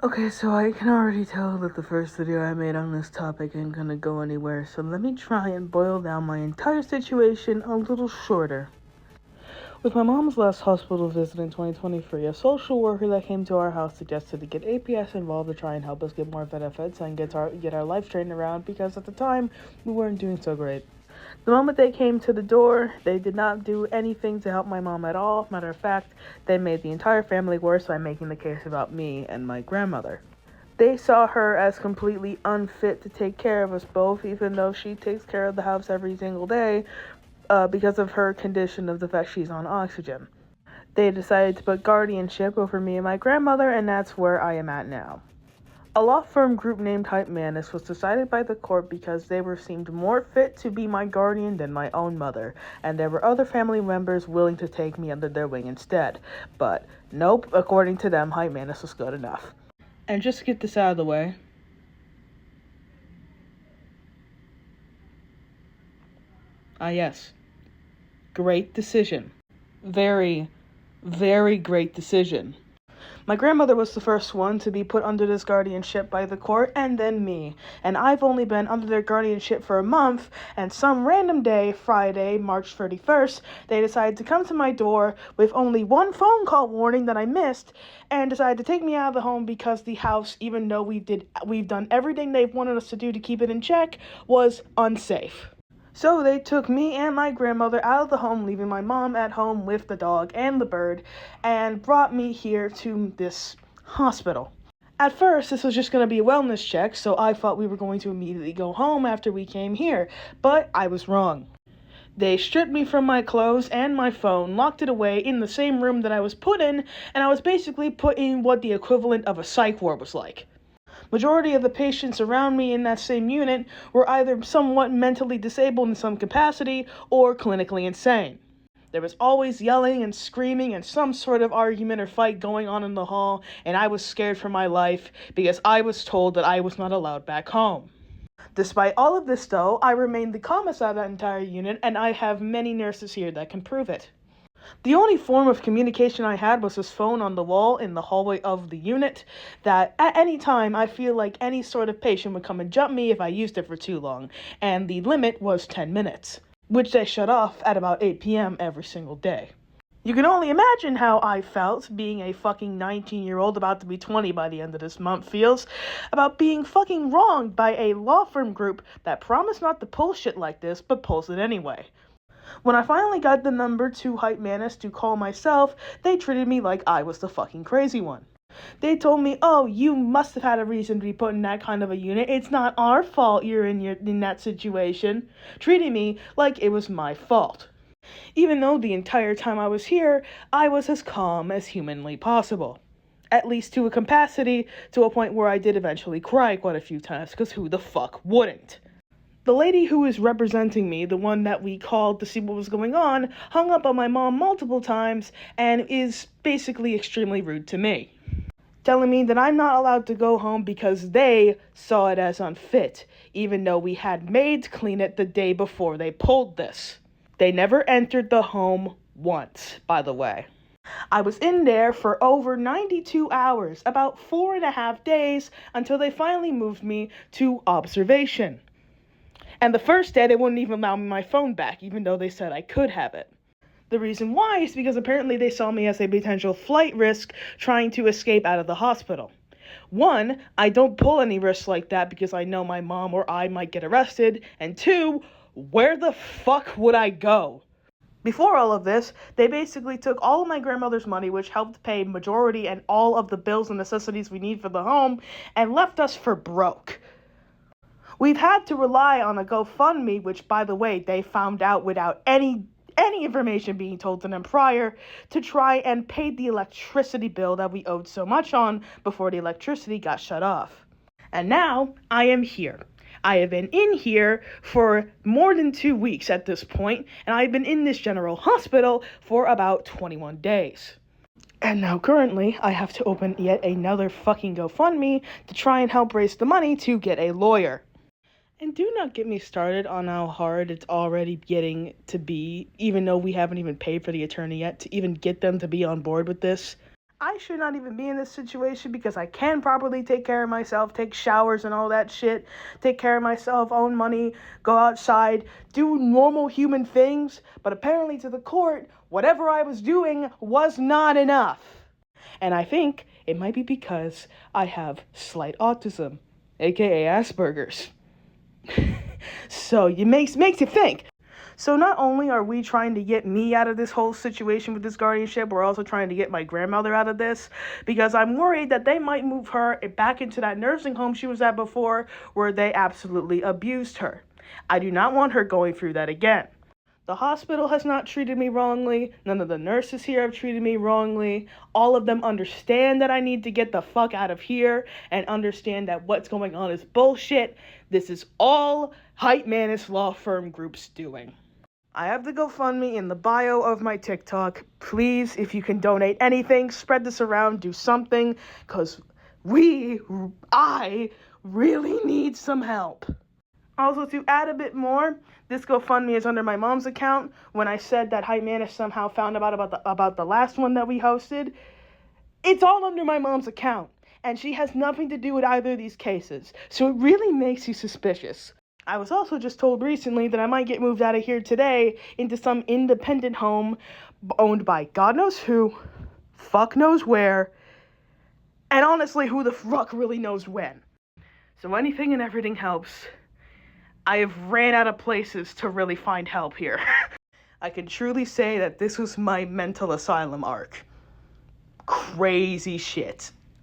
Okay, so I can already tell that the first video I made on this topic ain't gonna go anywhere, so let me try and boil down my entire situation a little shorter. With my mom's last hospital visit in 2023, a social worker that came to our house suggested to get APS involved to try and help us get more benefits and get our life turned around because at the time we weren't doing so great. The moment they came to the door, they did not do anything to help my mom at all. Matter of fact, they made the entire family worse by making the case about me and my grandmother. They saw her as completely unfit to take care of us both, even though she takes care of the house every single day because of her condition of the fact she's on oxygen. They decided to put guardianship over me and my grandmother, and that's where I am at now. A law firm group named Hype Manus was decided by the court because they were seemed more fit to be my guardian than my own mother, and there were other family members willing to take me under their wing instead. But nope, according to them, Hype Manus was good enough. And just to get this out of the way, yes, great decision. Very, very great decision. My grandmother was the first one to be put under this guardianship by the court, and then me. And I've only been under their guardianship for a month, and some random day, Friday, March 31st, they decided to come to my door with only one phone call warning that I missed, and decided to take me out of the home because the house, even though we've done everything they've wanted us to do to keep it in check, was unsafe. So they took me and my grandmother out of the home, leaving my mom at home with the dog and the bird, and brought me here to this hospital. At first, this was just going to be a wellness check, so I thought we were going to immediately go home after we came here, but I was wrong. They stripped me from my clothes and my phone, locked it away in the same room that I was put in, and I was basically put in what the equivalent of a psych ward was like. Majority of the patients around me in that same unit were either somewhat mentally disabled in some capacity or clinically insane. There was always yelling and screaming and some sort of argument or fight going on in the hall, and I was scared for my life because I was told that I was not allowed back home. Despite all of this though, I remained the calmest out of that entire unit, and I have many nurses here that can prove it. The only form of communication I had was this phone on the wall in the hallway of the unit that at any time I feel like any sort of patient would come and jump me if I used it for too long, and the limit was 10 minutes, which they shut off at about 8 p.m. every single day. You can only imagine how I felt being a fucking 19-year-old about to be 20 by the end of this month feels about being fucking wronged by a law firm group that promised not to pull shit like this but pulls it anyway. When I finally got the number to Hype Manus to call myself, they treated me like I was the fucking crazy one. They told me, oh, you must have had a reason to be put in that kind of a unit. It's not our fault you're in that situation. Treating me like it was my fault. Even though the entire time I was here, I was as calm as humanly possible. At least to a capacity, to a point where I did eventually cry quite a few times, because who the fuck wouldn't? The lady who is representing me, the one that we called to see what was going on, hung up on my mom multiple times and is basically extremely rude to me, telling me that I'm not allowed to go home because they saw it as unfit, even though we had maids clean it the day before they pulled this. They never entered the home once, by the way. I was in there for over 92 hours, about 4.5 days, until they finally moved me to observation. And the first day, they wouldn't even allow me my phone back, even though they said I could have it. The reason why is because apparently they saw me as a potential flight risk trying to escape out of the hospital. One, I don't pull any risks like that because I know my mom or I might get arrested. And two, where the fuck would I go? Before all of this, they basically took all of my grandmother's money, which helped pay majority and all of the bills and necessities we need for the home, and left us for broke. We've had to rely on a GoFundMe, which, by the way, they found out without any information being told to them prior, to try and pay the electricity bill that we owed so much on before the electricity got shut off. And now, I am here. I have been in here for more than 2 weeks at this point, and I've been in this general hospital for about 21 days. And now currently, I have to open yet another fucking GoFundMe to try and help raise the money to get a lawyer. And do not get me started on how hard it's already getting to be, even though we haven't even paid for the attorney yet, to even get them to be on board with this. I should not even be in this situation because I can properly take care of myself, take showers and all that shit, take care of myself, own money, go outside, do normal human things. But apparently to the court, whatever I was doing was not enough. And I think it might be because I have slight autism, aka Asperger's. So it makes you think. So not only are we trying to get me out of this whole situation with this guardianship, we're also trying to get my grandmother out of this, because I'm worried that they might move her back into that nursing home she was at before, where they absolutely abused her. I do not want her going through that again. The hospital has not treated me wrongly. None of the nurses here have treated me wrongly. All of them understand that I need to get the fuck out of here and understand that what's going on is bullshit. This is all Hype Manus Law Firm Group's doing. I have the GoFundMe in the bio of my TikTok. Please, if you can donate anything, spread this around, do something, because I really need some help. Also, to add a bit more, this GoFundMe is under my mom's account. When I said that Hype Manus somehow found about the last one that we hosted, it's all under my mom's account, and she has nothing to do with either of these cases, so it really makes you suspicious. I was also just told recently that I might get moved out of here today into some independent home owned by God knows who, fuck knows where, and honestly, who the fuck really knows when. So anything and everything helps. I have ran out of places to really find help here. I can truly say that this was my mental asylum arc. Crazy shit.